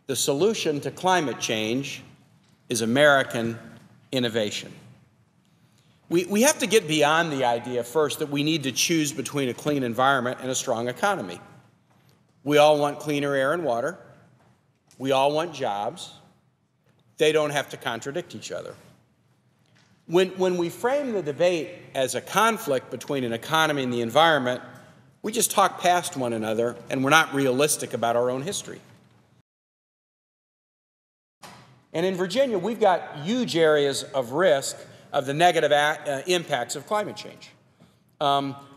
The solution to climate change is American innovation. We have to get beyond the idea first that we need to choose between a clean environment and a strong economy. We all want cleaner air and water. We all want jobs. They don't have to contradict each other. When we frame the debate as a conflict between an economy and the environment, we just talk past one another and we're not realistic about our own history. And in Virginia, we've got huge areas of risk of the negative impacts of climate change,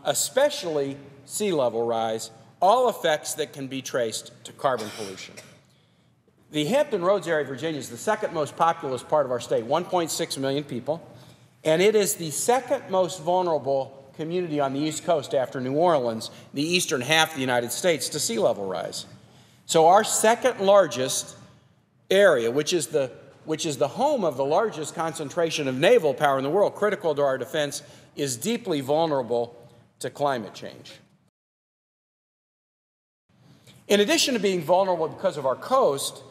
especially sea level rise, all effects that can be traced to carbon pollution. The Hampton Roads area of Virginia is the second most populous part of our state, 1.6 million people, and it is the second most vulnerable community on the East Coast after New Orleans, the eastern half of the United States, to sea level rise. So our second largest area, which is the home of the largest concentration of naval power in the world, critical to our defense, is deeply vulnerable to climate change. In addition to being vulnerable because of our coast,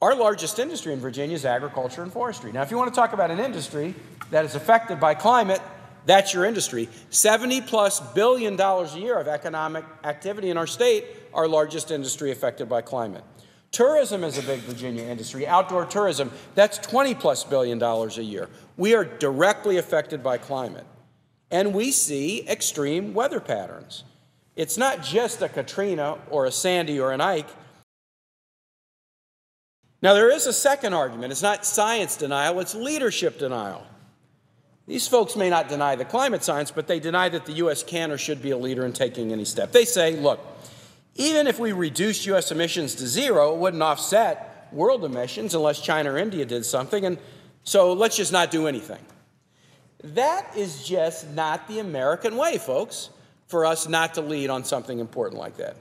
our largest industry in Virginia is agriculture and forestry. Now, if you want to talk about an industry that is affected by climate, that's your industry. $70+ billion a year of economic activity in our state, our largest industry affected by climate. Tourism is a big Virginia industry. Outdoor tourism, that's $20+ billion a year. We are directly affected by climate. And we see extreme weather patterns. It's not just a Katrina or a Sandy or an Ike. Now, there is a second argument. It's not science denial, it's leadership denial. These folks may not deny the climate science, but they deny that the U.S. can or should be a leader in taking any step. They say, look, even if we reduced U.S. emissions to zero, it wouldn't offset world emissions unless China or India did something, and so let's just not do anything. That is just not the American way, folks, for us not to lead on something important like that.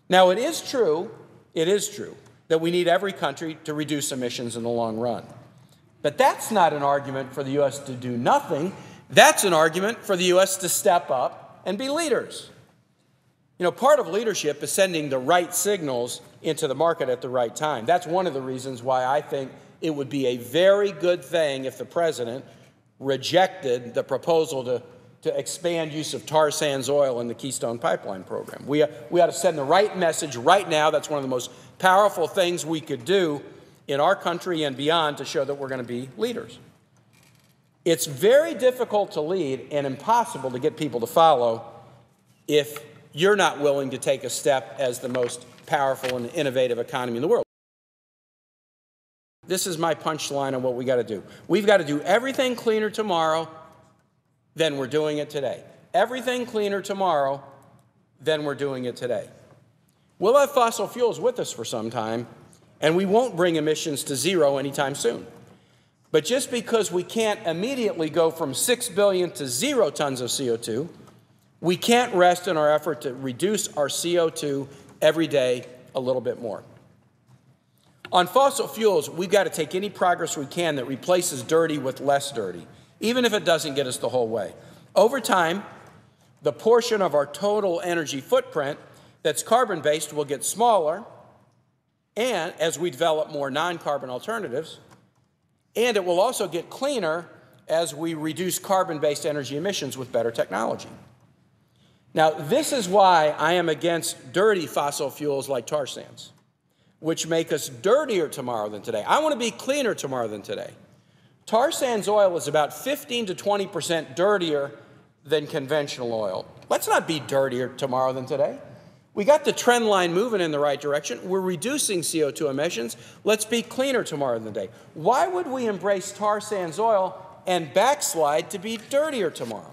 Now, it is true that we need every country to reduce emissions in the long run. But that's not an argument for the U.S. to do nothing. That's an argument for the U.S. to step up and be leaders. You know, part of leadership is sending the right signals into the market at the right time. That's one of the reasons why I think it would be a very good thing if the president rejected the proposal to expand use of tar sands oil in the Keystone Pipeline program. We ought to send the right message right now. That's one of the most powerful things we could do in our country and beyond to show that we're going to be leaders. It's very difficult to lead and impossible to get people to follow if you're not willing to take a step as the most powerful and innovative economy in the world. This is my punchline on what we got to do. We've got to do everything cleaner tomorrow than we're doing it today. Everything cleaner tomorrow than we're doing it today. We'll have fossil fuels with us for some time, and we won't bring emissions to zero anytime soon. But just because we can't immediately go from 6 billion to 0 tons of CO2, we can't rest in our effort to reduce our CO2 every day a little bit more. On fossil fuels, we've got to take any progress we can that replaces dirty with less dirty, even if it doesn't get us the whole way. Over time, the portion of our total energy footprint that's carbon-based will get smaller, and as we develop more non-carbon alternatives, and it will also get cleaner as we reduce carbon-based energy emissions with better technology. Now, this is why I am against dirty fossil fuels like tar sands, which make us dirtier tomorrow than today. I want to be cleaner tomorrow than today. Tar sands oil is about 15 to 20% dirtier than conventional oil. Let's not be dirtier tomorrow than today. We got the trend line moving in the right direction. We're reducing CO2 emissions. Let's be cleaner tomorrow than today. Why would we embrace tar sands oil and backslide to be dirtier tomorrow?